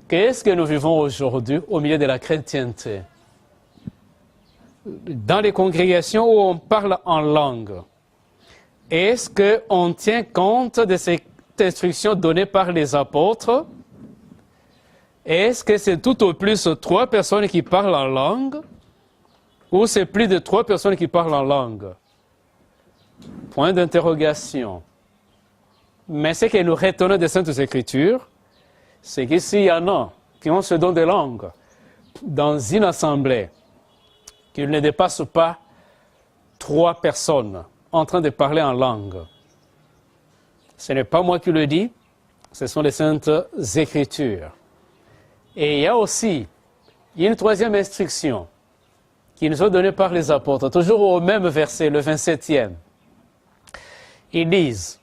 Qu'est-ce que nous vivons aujourd'hui au milieu de la chrétienté? Dans les congrégations où on parle en langue, est-ce qu'on tient compte de cette instruction donnée par les apôtres? Est-ce que c'est tout au plus 3 personnes qui parlent en langue? Ou c'est plus de 3 personnes qui parlent en langue? Point d'interrogation. Mais ce que nous retenons des Saintes Écritures, c'est que s'il y en a qui ont ce don de langue dans une assemblée, qu'il ne dépasse pas 3 personnes en train de parler en langue. Ce n'est pas moi qui le dis, ce sont les Saintes Écritures. Et il y a aussi une 3e instruction qui nous est donnée par les apôtres, toujours au même verset, le 27e. Ils disent,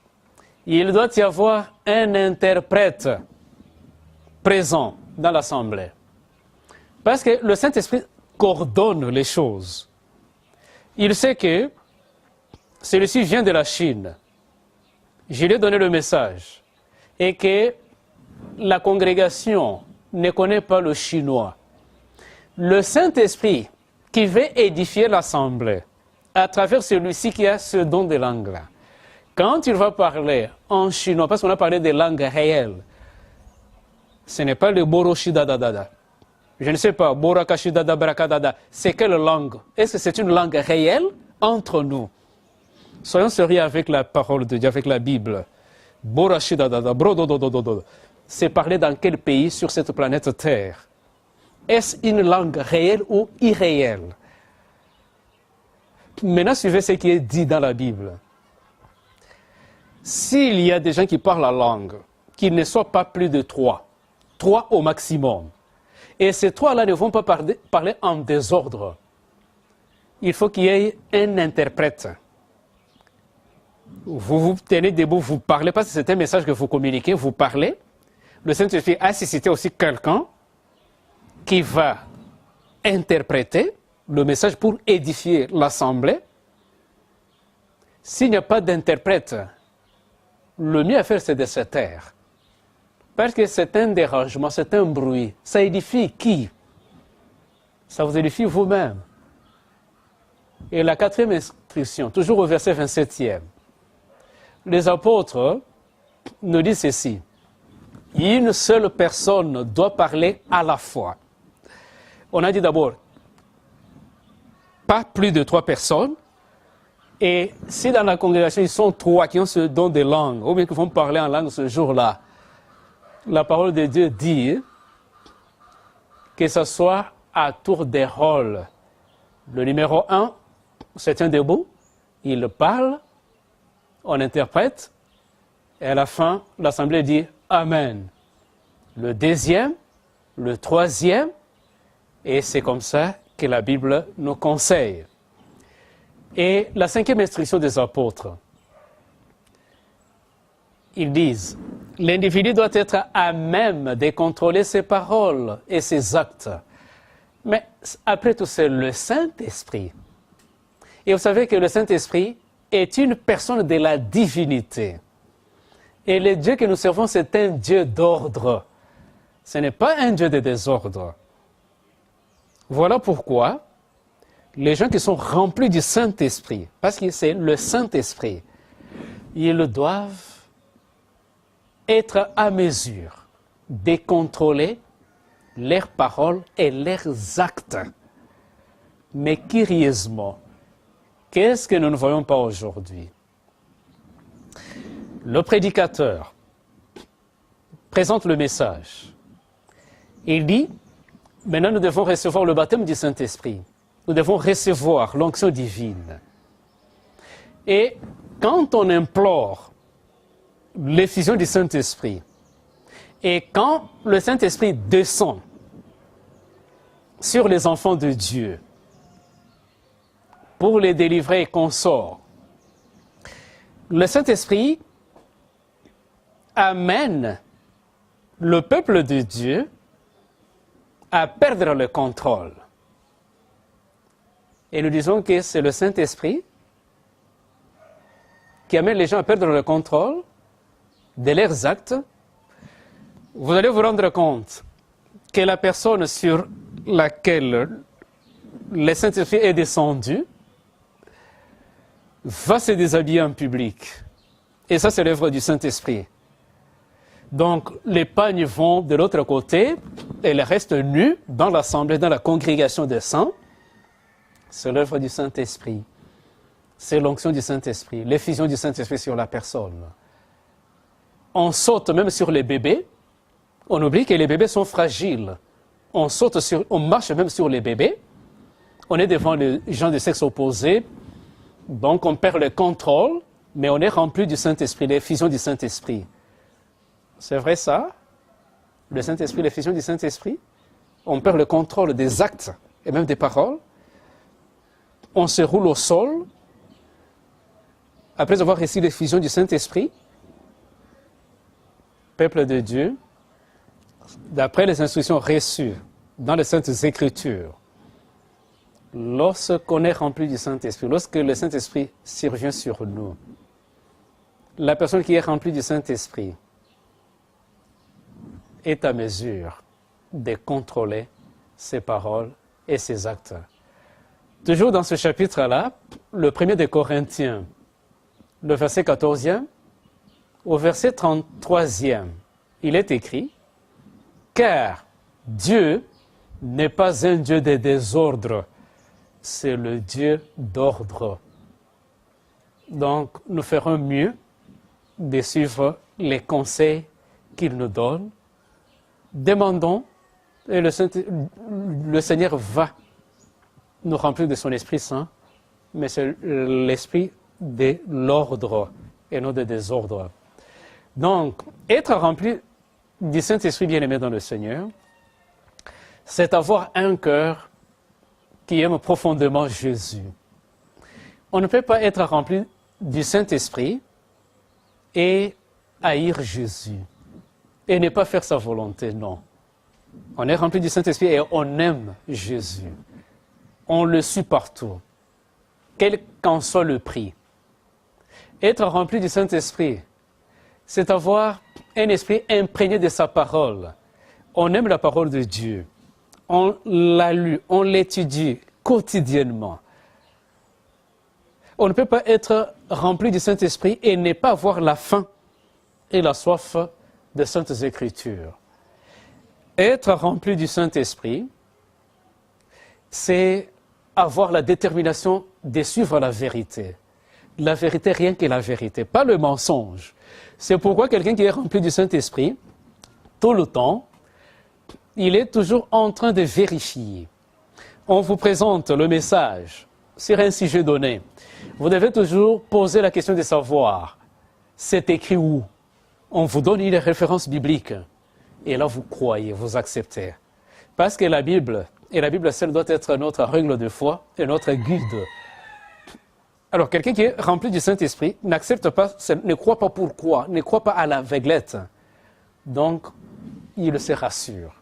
il doit y avoir un interprète présent dans l'assemblée. Parce que le Saint-Esprit coordonne les choses. Il sait que celui-ci vient de la Chine. Je lui ai donné le message. Et que la congrégation ne connaît pas le chinois. Le Saint-Esprit qui veut édifier l'assemblée à travers celui-ci qui a ce don de langue-là, quand il va parler en chinois, parce qu'on a parlé des langues réelles, ce n'est pas le boroshidadadada. Je ne sais pas, borakashidadabrakadada, c'est quelle langue? Est-ce que c'est une langue réelle entre nous? Soyons sérieux avec la parole de Dieu, avec la Bible. Borashidadada, brodododododo. C'est parlé dans quel pays sur cette planète Terre? Est-ce une langue réelle ou irréelle? Maintenant, suivez ce qui est dit dans la Bible. S'il y a des gens qui parlent la langue, qu'ils ne soient pas plus de 3 au maximum, et ces 3-là ne vont pas parler en désordre, il faut qu'il y ait un interprète. Vous vous tenez debout, vous parlez, parce que c'est un message que vous communiquez, vous parlez. Le Saint-Esprit a suscité aussi quelqu'un qui va interpréter le message pour édifier l'assemblée. S'il n'y a pas d'interprète, le mieux à faire, c'est de se taire. Parce que c'est un dérangement, c'est un bruit. Ça édifie qui? Ça vous édifie vous-même. Et la quatrième instruction, toujours au verset 27e, les apôtres nous disent ceci. Une seule personne doit parler à la fois. On a dit d'abord, pas plus de 3 personnes. Et si dans la congrégation, ils sont 3 qui ont ce don de langue, ou bien qui vont parler en langue ce jour-là, la parole de Dieu dit que ce soit à tour des rôles. Le numéro 1, c'est un debout, il parle, on interprète, et à la fin, l'assemblée dit Amen. Le deuxième, le troisième, et c'est comme ça que la Bible nous conseille. Et la 5e instruction des apôtres, ils disent, l'individu doit être à même de contrôler ses paroles et ses actes. Mais après tout, c'est le Saint-Esprit. Et vous savez que le Saint-Esprit est une personne de la divinité. Et le Dieu que nous servons, c'est un Dieu d'ordre. Ce n'est pas un Dieu de désordre. Voilà pourquoi les gens qui sont remplis du Saint-Esprit, parce que c'est le Saint-Esprit, ils doivent être à mesure de contrôler leurs paroles et leurs actes. Mais curieusement, qu'est-ce que nous ne voyons pas aujourd'hui? Le prédicateur présente le message. Il dit, maintenant nous devons recevoir le baptême du Saint-Esprit. Nous devons recevoir l'onction divine. Et quand on implore l'effusion du Saint-Esprit, et quand le Saint-Esprit descend sur les enfants de Dieu pour les délivrer et consorts, le Saint-Esprit amène le peuple de Dieu à perdre le contrôle. Et nous disons que c'est le Saint-Esprit qui amène les gens à perdre le contrôle de leurs actes. Vous allez vous rendre compte que la personne sur laquelle le Saint-Esprit est descendu va se déshabiller en public. Et ça, c'est l'œuvre du Saint-Esprit. Donc, les pagnes vont de l'autre côté et elles restent nues dans l'assemblée, dans la congrégation des saints. C'est l'œuvre du Saint-Esprit. C'est l'onction du Saint-Esprit, l'effusion du Saint-Esprit sur la personne. On saute même sur les bébés. On oublie que les bébés sont fragiles. On marche même sur les bébés. On est devant les gens de sexe opposé. Donc on perd le contrôle, mais on est rempli du Saint-Esprit, l'effusion du Saint-Esprit. C'est vrai ça? Le Saint-Esprit, l'effusion du Saint-Esprit? On perd le contrôle des actes et même des paroles. On se roule au sol après avoir reçu l'effusion du Saint-Esprit. Peuple de Dieu, d'après les instructions reçues dans les Saintes Écritures, lorsqu'on est rempli du Saint-Esprit, lorsque le Saint-Esprit survient sur nous, la personne qui est remplie du Saint-Esprit est à mesure de contrôler ses paroles et ses actes. Toujours dans ce chapitre-là, le premier des Corinthiens, le verset 14e, au verset 33e, il est écrit « Car Dieu n'est pas un Dieu de désordre, c'est le Dieu d'ordre. » Donc, nous ferons mieux de suivre les conseils qu'il nous donne. Demandons, et le Seigneur va nous remplir de son Esprit Saint, mais c'est l'esprit de l'ordre et non de désordre. Donc, être rempli du Saint-Esprit bien-aimé dans le Seigneur, c'est avoir un cœur qui aime profondément Jésus. On ne peut pas être rempli du Saint-Esprit et haïr Jésus et ne pas faire sa volonté, non. On est rempli du Saint-Esprit et on aime Jésus. On le suit partout, quel qu'en soit le prix. Être rempli du Saint-Esprit, c'est avoir un esprit imprégné de sa parole. On aime la parole de Dieu. On la lu, on l'étudie quotidiennement. On ne peut pas être rempli du Saint-Esprit et ne pas avoir la faim et la soif des Saintes Écritures. Être rempli du Saint-Esprit, c'est avoir la détermination de suivre la vérité. La vérité, rien que la vérité, pas le mensonge. C'est pourquoi quelqu'un qui est rempli du Saint-Esprit, tout le temps, il est toujours en train de vérifier. On vous présente le message sur un sujet donné. Vous devez toujours poser la question de savoir, c'est écrit où? On vous donne une référence biblique. Et là, vous croyez, vous acceptez. Parce que la Bible seule doit être notre règle de foi et notre guide. Alors, quelqu'un qui est rempli du Saint-Esprit n'accepte pas, ne croit pas pourquoi, ne croit pas à l'aveuglette. Donc, il se rassure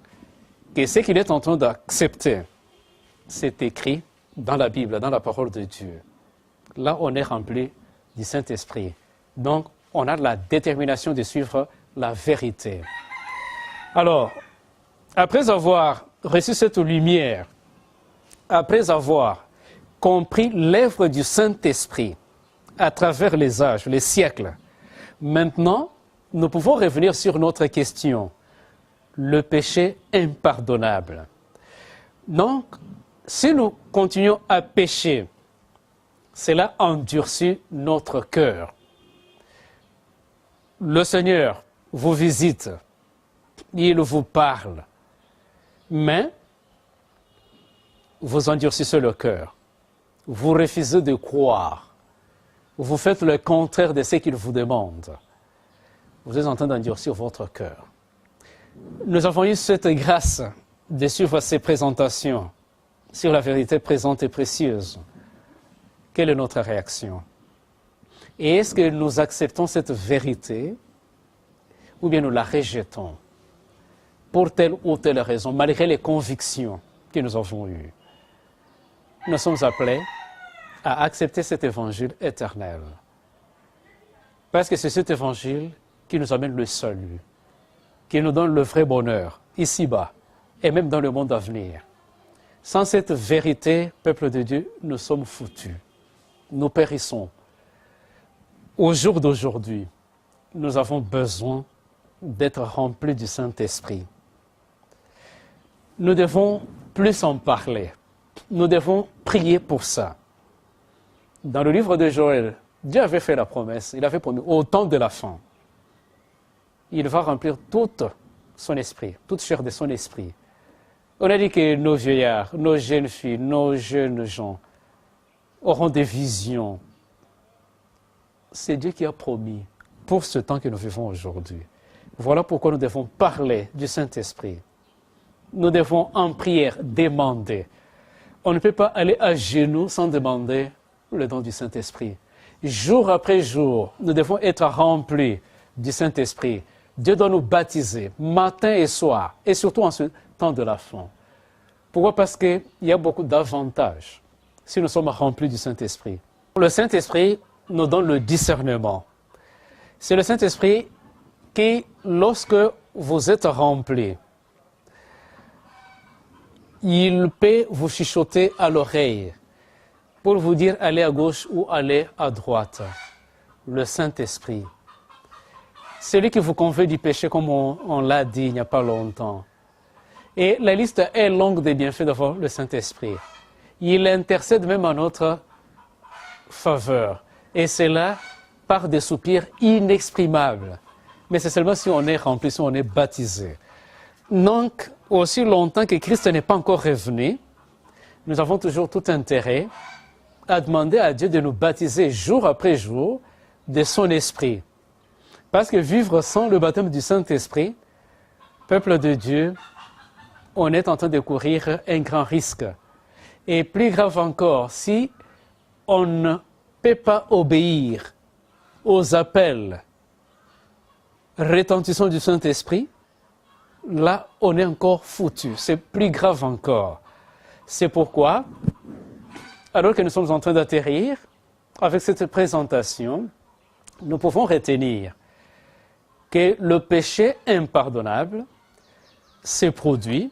que ce qu'il est en train d'accepter, c'est écrit dans la Bible, dans la parole de Dieu. Là, on est rempli du Saint-Esprit. Donc, on a la détermination de suivre la vérité. Alors, après avoir reçu cette lumière, après avoir compris l'œuvre du Saint-Esprit à travers les âges, les siècles, maintenant, nous pouvons revenir sur notre question, le péché impardonnable. Donc, si nous continuons à pécher, cela endurcit notre cœur. Le Seigneur vous visite, il vous parle, mais vous endurcissez le cœur. Vous refusez de croire. Vous faites le contraire de ce qu'il vous demande. Vous êtes en train d'endurcir votre cœur. Nous avons eu cette grâce de suivre ces présentations sur la vérité présente et précieuse. Quelle est notre réaction? Et est-ce que nous acceptons cette vérité ou bien nous la rejetons pour telle ou telle raison, malgré les convictions que nous avons eues? Nous sommes appelés à accepter cet évangile éternel. Parce que c'est cet évangile qui nous amène le salut, qui nous donne le vrai bonheur, ici-bas, et même dans le monde à venir. Sans cette vérité, peuple de Dieu, nous sommes foutus. Nous périssons. Au jour d'aujourd'hui, nous avons besoin d'être remplis du Saint-Esprit. Nous devons plus en parler. Nous devons prier pour ça. Dans le livre de Joël, Dieu avait fait la promesse, il avait promis au temps de la fin, il va remplir toute son esprit, toute chair de son esprit. On a dit que nos vieillards, nos jeunes filles, nos jeunes gens auront des visions. C'est Dieu qui a promis pour ce temps que nous vivons aujourd'hui. Voilà pourquoi nous devons parler du Saint-Esprit. Nous devons en prière demander. On ne peut pas aller à genoux sans demander le don du Saint-Esprit. Jour après jour, nous devons être remplis du Saint-Esprit. Dieu doit nous baptiser matin et soir, et surtout en ce temps de la fin. Pourquoi? Parce qu'il y a beaucoup d'avantages si nous sommes remplis du Saint-Esprit. Le Saint-Esprit nous donne le discernement. C'est le Saint-Esprit qui, lorsque vous êtes remplis, il peut vous chuchoter à l'oreille pour vous dire allez à gauche ou allez à droite. Le Saint-Esprit. Celui qui vous convainc du péché, comme on l'a dit il n'y a pas longtemps. Et la liste est longue des bienfaits d'avoir le Saint-Esprit. Il intercède même en notre faveur. Et cela par des soupirs inexprimables. Mais c'est seulement si on est rempli, si on est baptisé. Donc, aussi longtemps que Christ n'est pas encore revenu, nous avons toujours tout intérêt à demander à Dieu de nous baptiser jour après jour de son esprit. Parce que vivre sans le baptême du Saint-Esprit, peuple de Dieu, on est en train de courir un grand risque. Et plus grave encore, si on ne peut pas obéir aux appels retentissants du Saint-Esprit, là, on est encore foutu. C'est plus grave encore. C'est pourquoi, alors que nous sommes en train d'atterrir, avec cette présentation, nous pouvons retenir que le péché impardonnable se produit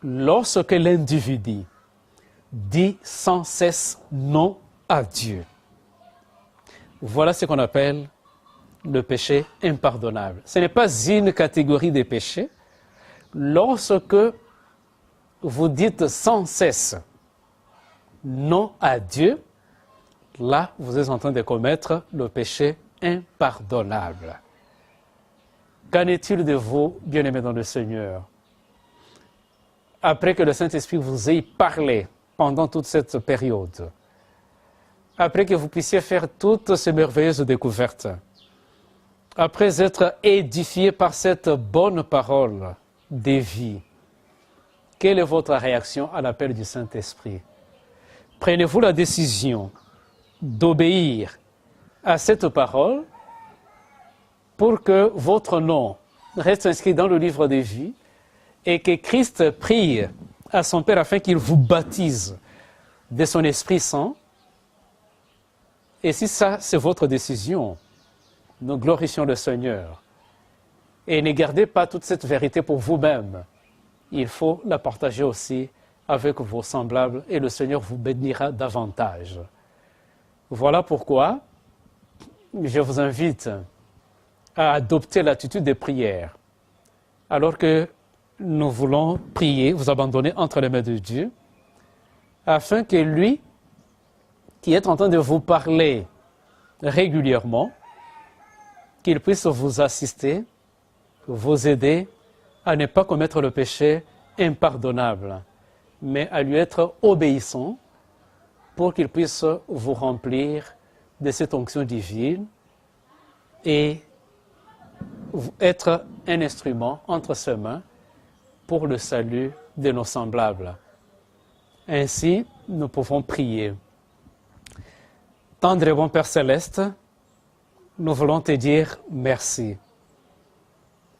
lorsque l'individu dit sans cesse non à Dieu. Voilà ce qu'on appelle le péché impardonnable. Ce n'est pas une catégorie de péchés. Lorsque vous dites sans cesse non à Dieu, là, vous êtes en train de commettre le péché impardonnable. Qu'en est-il de vous, bien-aimés dans le Seigneur? Après que le Saint-Esprit vous ait parlé pendant toute cette période, après que vous puissiez faire toutes ces merveilleuses découvertes, après être édifié par cette bonne parole de vie, quelle est votre réaction à l'appel du Saint-Esprit? Prenez-vous la décision d'obéir à cette parole pour que votre nom reste inscrit dans le livre de vie et que Christ prie à son Père afin qu'il vous baptise de son Esprit Saint? Et si ça, c'est votre décision, nous glorifions le Seigneur. Et ne gardez pas toute cette vérité pour vous-même. Il faut la partager aussi avec vos semblables et le Seigneur vous bénira davantage. Voilà pourquoi je vous invite à adopter l'attitude de prière. Alors que nous voulons prier, vous abandonner entre les mains de Dieu, afin que lui, qui est en train de vous parler régulièrement, qu'il puisse vous assister, vous aider à ne pas commettre le péché impardonnable, mais à lui être obéissant pour qu'il puisse vous remplir de cette onction divine et être un instrument entre ses mains pour le salut de nos semblables. Ainsi, nous pouvons prier. Tendre et bon Père Céleste, nous voulons te dire merci.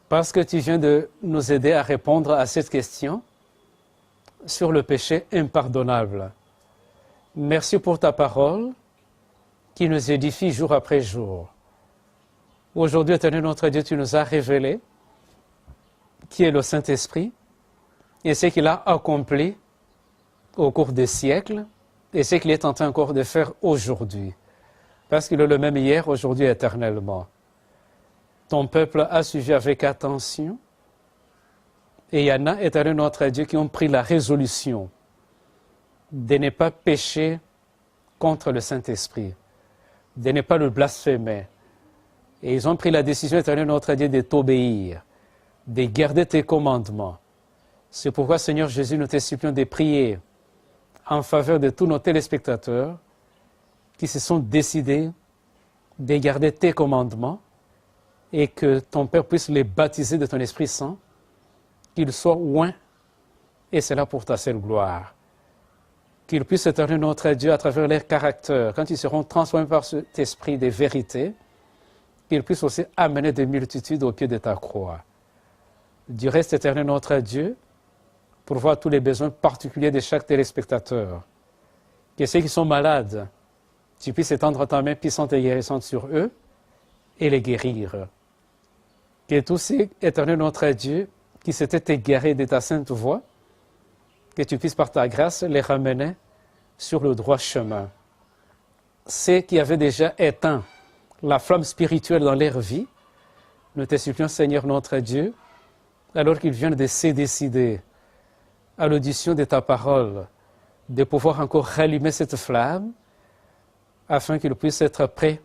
Parce que tu viens de nous aider à répondre à cette question sur le péché impardonnable. Merci pour ta parole qui nous édifie jour après jour. Aujourd'hui, Éternel notre Dieu, tu nous as révélé qui est le Saint-Esprit et ce qu'il a accompli au cours des siècles et ce qu'il est en train encore de faire aujourd'hui. Parce qu'il est le même hier, aujourd'hui, éternellement. Ton peuple a suivi avec attention et il y en a, Éternel notre Dieu, qui ont pris la résolution de ne pas pécher contre le Saint-Esprit, de ne pas le blasphémer. Et ils ont pris la décision, Éternel notre Dieu, de t'obéir, de garder tes commandements. C'est pourquoi, Seigneur Jésus, nous te supplions de prier en faveur de tous nos téléspectateurs qui se sont décidés de garder tes commandements et que ton Père puisse les baptiser de ton Esprit Saint, qu'ils soient oints, et c'est là pour ta seule gloire. Qu'ils puissent, Éternel notre Dieu, à travers leur caractère, quand ils seront transformés par cet esprit de vérité, qu'ils puissent aussi amener des multitudes au pied de ta croix. Du reste, Éternel notre Dieu, pour voir tous les besoins particuliers de chaque téléspectateur, que ceux qui sont malades, tu puisses étendre ta main puissante et guérissante sur eux et les guérir. Que tous ces, Éternel notre Dieu, qui s'étaient égarés de ta sainte voie, que tu puisses par ta grâce les ramener sur le droit chemin. Ceux qui avaient déjà éteint la flamme spirituelle dans leur vie, nous te supplions, Seigneur notre Dieu, alors qu'ils viennent de se décider à l'audition de ta parole, de pouvoir encore rallumer cette flamme, afin qu'ils puissent être prêts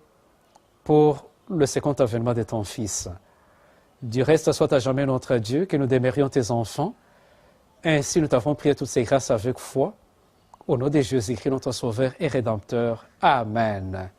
pour le second avènement de ton Fils. Du reste, soit à jamais notre Dieu, que nous demeurions tes enfants. Ainsi, nous t'avons prié toutes ces grâces avec foi. Au nom de Jésus-Christ, notre Sauveur et Rédempteur. Amen.